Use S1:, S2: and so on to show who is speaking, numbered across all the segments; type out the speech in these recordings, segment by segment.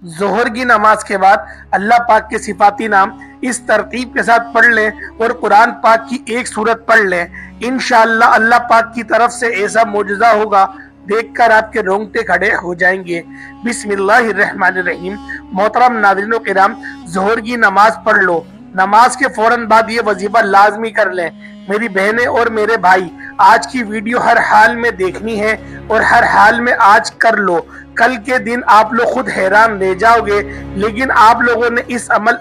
S1: ज़ोहर की नमाज के बाद अल्लाह पाक के सिफाती नाम इस तरतीब के साथ पढ़ लें और कुरान पाक की एक सूरत पढ़ लें। इंशाअल्लाह अल्लाह पाक की तरफ से ऐसा मोजज़ा होगा, देखकर आपके रोंगटे खड़े हो जाएंगे। बिस्मिल्लाहिर्रहमानिर्रहीम। मोहतरम नाज़रीन किराम, ज़ोहर की नमाज पढ़ लो। नमाज के फौरन बाद ये वजीफा लाजमी कर लें। मेरी बहनें और मेरे भाई, आज की वीडियो हर हाल में देखनी है और हर हाल में आज कर लो। कल के दिन आप लोग खुद हैरान रह जाओगे, लेकिन आप लोगों ने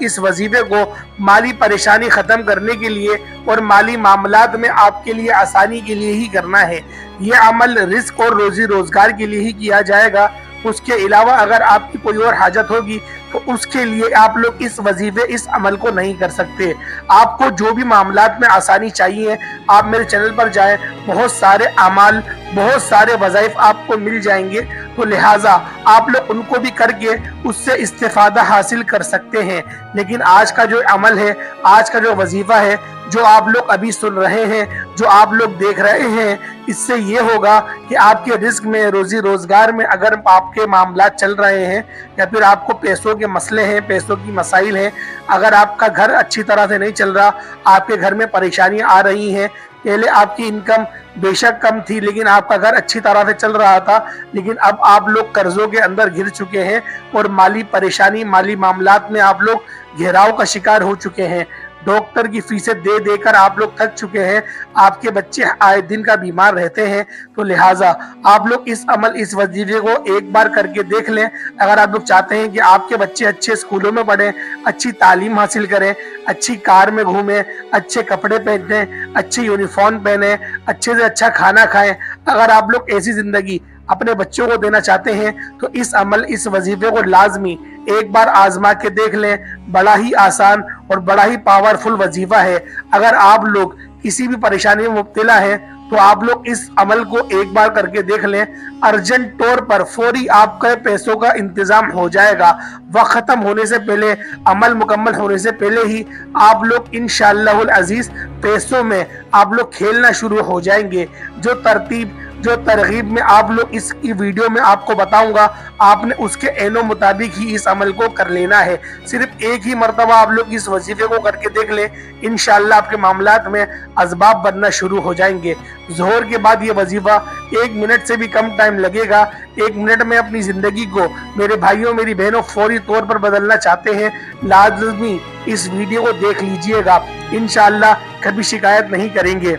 S1: इस वजीफे को माली परेशानी ख़त्म करने के लिए और माली मामलात में आपके लिए आसानी के लिए ही करना है। ये अमल रिस्क और रोजी रोजगार के लिए ही किया जाएगा। उसके अलावा अगर आपकी कोई और हाजत होगी तो उसके लिए आप लोग इस वजीफे इस अमल को नहीं कर सकते। आपको जो भी मामलात में आसानी चाहिए, आप मेरे चैनल पर जाएं, बहुत सारे अमाल, बहुत सारे वज़ाइफ आपको मिल जाएंगे। तो लिहाजा आप लोग उनको भी करके उससे इस्तेफादा हासिल कर सकते हैं। लेकिन आज का जो अमल है, आज का जो वजीफा है, जो आप लोग अभी सुन रहे हैं, जो आप लोग देख रहे हैं, इससे ये होगा कि आपके रिस्क में, रोजी रोजगार में अगर आपके मामला चल रहे हैं या फिर आपको पैसों के मसले हैं, पैसों की मसाइल हैं, अगर आपका घर अच्छी तरह से नहीं चल रहा, आपके घर में परेशानियां आ रही हैं, पहले आपकी इनकम बेशक कम थी लेकिन आपका घर अच्छी तरह से चल रहा था, लेकिन अब आप लोग कर्जों के अंदर घिर चुके हैं और माली परेशानी, माली मामलात में आप लोग घेराव का शिकार हो चुके हैं। डॉक्टर की फीसें दे देकर आप लोग थक चुके हैं, आपके बच्चे आए दिन का बीमार रहते हैं। तो लिहाजा आप लोग इस अमल, इस वजीफे को एक बार करके देख लें। अगर आप लोग चाहते हैं कि आपके बच्चे अच्छे स्कूलों में पढ़ें, अच्छी तालीम हासिल करें, अच्छी कार में घूमें, अच्छे कपड़े पहनें, अच्छी यूनिफॉर्म पहने, अच्छे से अच्छा खाना खाएं, अगर आप लोग ऐसी जिंदगी अपने बच्चों को देना चाहते हैं तो इस अमल, इस वजीफे को लाजमी एक बार आजमा के देख लें। बड़ा ही आसान और बड़ा ही पावरफुल वजीफा है। अगर आप लोग किसी भी परेशानी में मुब्तला हैं तो आप लोग इस अमल को एक बार करके देख लें। अर्जेंट तौर पर फौरी आपके पैसों का इंतजाम हो जाएगा। वक्त खत्म होने से पहले, अमल मुकम्मल होने से पहले ही आप लोग इंशाअल्लाहुल अजीज पैसों में आप लोग खेलना शुरू हो जाएंगे। जो तरतीब, जो तरगीब में आप लोग इस वीडियो में आपको बताऊंगा, आपने उसके एनो मुताबिक ही इस अमल को कर लेना है। सिर्फ एक ही मर्तबा आप लोग इस वजीफे को करके देख लें, इंशाअल्लाह आपके मामलात में असबाब बनना शुरू हो जाएंगे। ज़ोहर के बाद ये वजीफा 1 मिनट से भी कम टाइम लगेगा। 1 मिनट में अपनी जिंदगी को, मेरे भाइयों मेरी बहनों, फौरी तौर पर बदलना चाहते हैं, लाजमी इस वीडियो को देख लीजिएगा। इंशाअल्लाह कभी शिकायत नहीं करेंगे,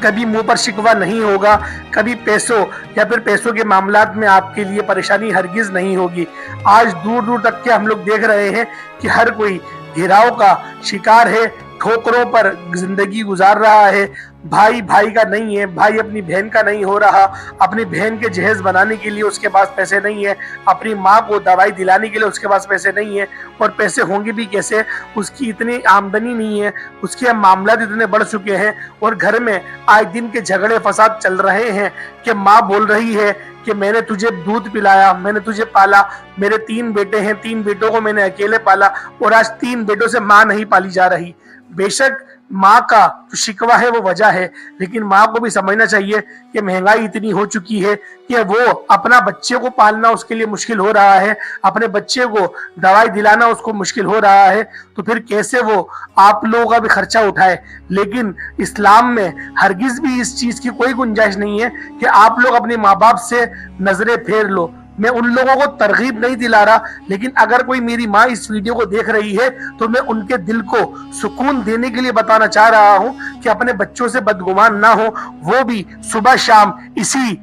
S1: कभी मुंह पर शिकवा नहीं होगा, कभी पैसों या फिर पैसों के मामलात में आपके लिए परेशानी हरगिज नहीं होगी। आज दूर दूर तक के हम लोग देख रहे हैं कि हर कोई घिराव का शिकार है, ठोकरों पर जिंदगी गुजार रहा है। भाई भाई का नहीं है, भाई अपनी बहन का नहीं हो रहा, अपनी बहन के जहेज बनाने के लिए उसके पास पैसे नहीं है, अपनी माँ को दवाई दिलाने के लिए उसके पास पैसे नहीं है, और पैसे होंगे भी कैसे, उसकी इतनी आमदनी नहीं है, उसके मामला इतने बढ़ चुके हैं और घर में आए दिन के झगड़े फसाद चल रहे हैं कि माँ बोल रही है कि मैंने तुझे दूध पिलाया, मैंने तुझे पाला, मेरे 3 बेटे हैं, 3 बेटों को मैंने अकेले पाला और आज 3 बेटों से माँ नहीं पाली जा रही। बेशक माँ का जो शिकवा है वो वजह है, लेकिन माँ को भी समझना चाहिए कि महंगाई इतनी हो चुकी है कि वो अपना बच्चे को पालना उसके लिए मुश्किल हो रहा है, अपने बच्चे को दवाई दिलाना उसको मुश्किल हो रहा है, तो फिर कैसे वो आप लोगों का भी खर्चा उठाए। लेकिन इस्लाम में हरगिज भी इस चीज की कोई गुंजाइश नहीं है कि आप लोग अपने माँ बाप से नजरें फेर लो। मैं उन लोगों को तरगीब नहीं दिला रहा, लेकिन अगर कोई मेरी माँ इस वीडियो को देख रही है तो मैं उनके दिल को सुकून देने के लिए बताना चाह रहा हूँ कि अपने बच्चों से बदगुमान ना हो। वो भी सुबह शाम इसी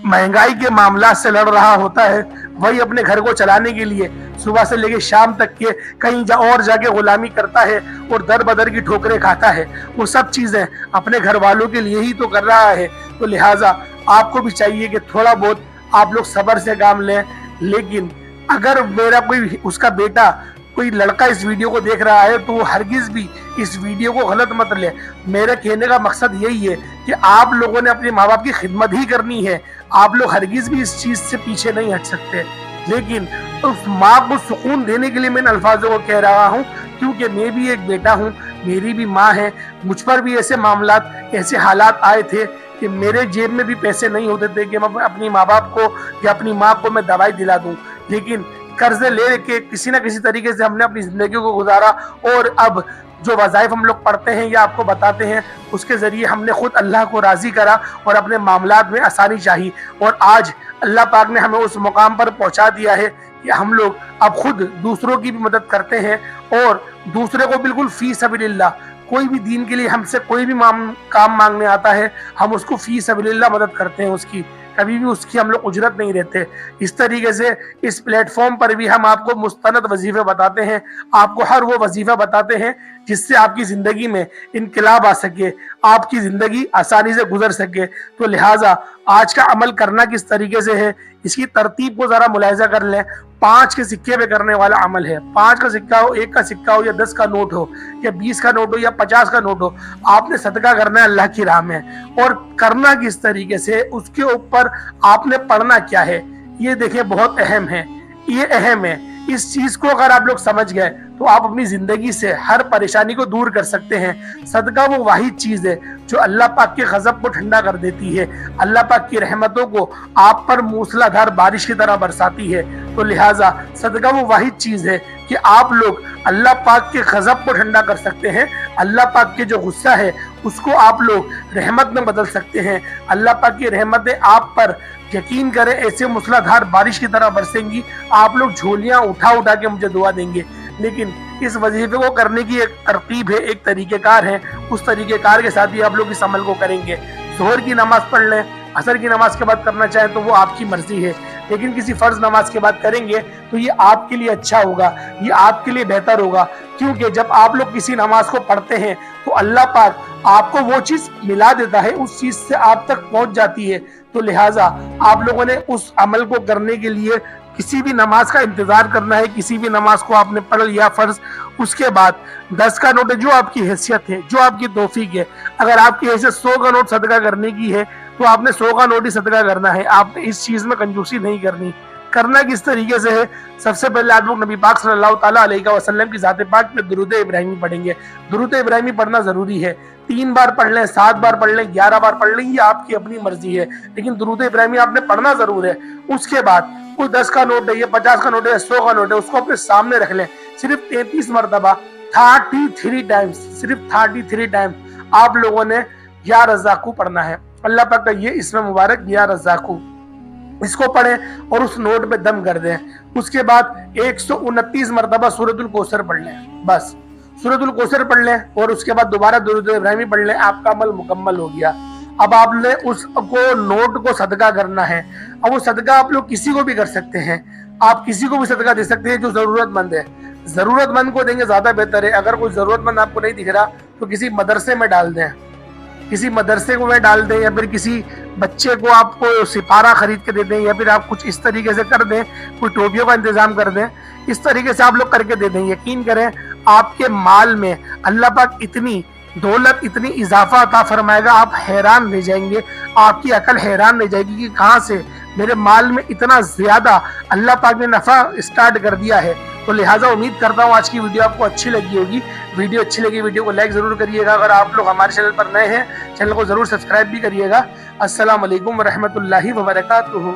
S1: महंगाई के मामला से लड़ रहा होता है, वही अपने घर को चलाने के लिए सुबह से लेकर शाम तक के कहीं और जाके गुलामी करता है और दर बदर की ठोकरें खाता है। वो सब चीजें अपने घर वालों के लिए ही तो कर रहा है। तो लिहाजा आपको भी चाहिए कि थोड़ा बहुत आप लोग सब्र से काम लें। लेकिन अगर मेरा कोई, उसका बेटा, कोई लड़का इस वीडियो को देख रहा है तो हरगिज भी इस वीडियो को गलत मत ले। मेरे कहने का मकसद यही है कि आप लोगों ने अपने माँ बाप की खिदमत ही करनी है, आप लोग हरगिज भी इस चीज से पीछे नहीं हट सकते। लेकिन उस माँ को सुकून देने के लिए मैं इन अल्फाजों को कह रहा हूँ, क्योंकि मैं भी एक बेटा हूँ, मेरी भी माँ है, मुझ पर भी ऐसे मामलात, ऐसे हालात आए थे कि मेरे जेब में भी पैसे नहीं होते थे कि मैं अपनी माँ बाप को या अपनी माँ को मैं दवाई दिला दूं। लेकिन कर्जे ले के किसी न किसी तरीके से हमने अपनी ज़िंदगी को गुजारा, और अब जो वज़ाइफ हम लोग पढ़ते हैं या आपको बताते हैं, उसके ज़रिए हमने खुद अल्लाह को राज़ी करा और अपने मामलात में आसानी चाही, और आज अल्लाह पाक ने हमें उस मुकाम पर पहुंचा दिया है कि हम लोग अब खुद दूसरों की भी मदद करते हैं, और दूसरे को बिल्कुल फ़ी सबीलिल्लाह, कोई भी दीन के लिए हमसे कोई भी काम मांगने आता है, हम उसको फ़ी सबीलिल्लाह मदद करते हैं, उसकी कभी भी उसकी हम लोग उजरत नहीं देते। इस तरीके से इस प्लेटफॉर्म पर भी हम आपको मुस्तनद वजीफे बताते हैं, आपको हर वो वजीफा बताते हैं जिससे आपकी ज़िंदगी में इनकलाब आ सके, आपकी ज़िंदगी आसानी से गुजर सके। तो लिहाजा आज का अमल करना किस तरीके से है, इसकी तरतीब को ज़रा मुलाहिजा कर लें। 5 के सिक्के पे करने वाला अमल है। 5 का सिक्का हो, 1 का सिक्का हो, या 10 का नोट हो, या 20 का नोट हो, या 50 का नोट हो, आपने सदका करना है अल्लाह की राह में। और करना किस तरीके से, उसके ऊपर आपने पढ़ना क्या है, ये देखिए बहुत अहम है, ये अहम है। इस चीज को अगर आप लोग समझ गए तो आप अपनी जिंदगी से हर परेशानी को दूर कर सकते हैं। सदका वो वाहिद चीज है जो अल्लाह पाक के गजब को ठंडा कर देती है, अल्लाह पाक की रहमतों को आप पर मूसलाधार बारिश की तरह बरसाती है। तो लिहाजा सदका वो वाहिद चीज है कि आप लोग अल्लाह पाक के गजब को ठंडा कर सकते हैं, अल्लाह पाक के जो गुस्सा है उसको आप लोग रहमत में बदल सकते हैं। अल्लाह पाक की रहमतें आप पर यकीन करें ऐसे मूसलाधार बारिश की तरह बरसेंगी, आप लोग झोलियां उठा उठा के मुझे दुआ देंगे। लेकिन इस वजीफे को करने की एक तरतीब है, एक तरीक़ेकार है, उस तरीक़ेकार के साथ ही आप लोग इस अमल को करेंगे। ज़ोहर की नमाज पढ़ लें, असर की नमाज के बाद करना चाहें तो वो आपकी मर्जी है, लेकिन किसी फ़र्ज नमाज के बाद करेंगे तो ये आपके लिए अच्छा होगा, ये आपके लिए बेहतर होगा। क्योंकि जब आप लोग किसी नमाज को पढ़ते हैं तो अल्लाह पाक आपको वो चीज़ मिला देता है, उस चीज़ से आप तक पहुंच जाती है। तो लिहाजा आप लोगों ने उस अमल को करने के लिए किसी भी नमाज का इंतजार करना है, किसी भी नमाज को आपने पढ़ लिया फर्ज, उसके बाद 10 का नोट जो आपकी हैसियत है, जो आपकी तौफीक है, अगर आपकी हैसियत 100 का नोट सदका करने की है तो आपने 100 का नोट ही सदका करना है, आपने इस चीज में कंजूसी नहीं करनी। करना किस तरीके से है, सबसे पहले आप लोग नबी पाक सल्लल्लाहु ताला अलैहि वसल्लम की ज़ात पाक पे दुरूद इब्राहिमी पढ़ेंगे। दुरूद इब्राहिमी पढ़ना जरूरी है, 3 बार पढ़ लें, 7 बार पढ़ लें, 11 बार पढ़ लें, ये आपकी अपनी मर्जी है, लेकिन दुरूद इब्राहिमी आपने पढ़ना जरूर है। उसके बाद कोई 10 का नोट है, 50 का नोट है, 100 का नोट है, उसको अपने सामने रख लें, सिर्फ 33 मरतबा 33 टाइम्स, सिर्फ 33 टाइम्स आप लोगों ने या रज़ाकू पढ़ना है। अल्लाह पाक का ये इसमें मुबारक या रज़ाकू, इसको पढ़ें और उस नोट पे दम कर दें। उसके बाद 129 मरतबा सूरतुल कौसर पढ़ लें, बस सूरतुल कौसर पढ़ लें और उसके बाद दोबारा दुरूद इब्राहिमी पढ़ लें, आपका अमल मुकम्मल हो गया। अब आपने उसको नोट को सदका करना है। अब वो सदका आप लोग किसी को भी कर सकते हैं, आप किसी को भी सदका दे सकते हैं जो जरूरतमंद है, जरूरतमंद को देंगे ज्यादा बेहतर है। अगर कोई जरूरतमंद आपको नहीं दिख रहा तो किसी मदरसे में डाल दें, किसी मदरसे को में डाल दें, या फिर किसी बच्चे को आपको सिपारा खरीद के दे दें, या फिर आप कुछ इस तरीके से कर दें, कोई टोपियों का इंतजाम कर दें, इस तरीके से आप लोग करके दे दें। यकीन करें आपके माल में अल्लाह पाक इतनी दौलत, इतनी इजाफा अता फरमाएगा, आप हैरान रह जाएंगे, आपकी अकल हैरान रह जाएगी कि कहाँ से मेरे माल में इतना ज्यादा अल्लाह पाक ने नफा स्टार्ट कर दिया है। तो लिहाजा उम्मीद करता हूँ आज की वीडियो आपको अच्छी लगी होगी। वीडियो अच्छी लगी, वीडियो को लाइक जरूर करिएगा। अगर आप लोग हमारे चैनल पर नए हैं, चैनल को जरूर सब्सक्राइब भी करिएगा। अस्सलाम वालेकुम व रहमतुल्लाहि व बरकातुहू।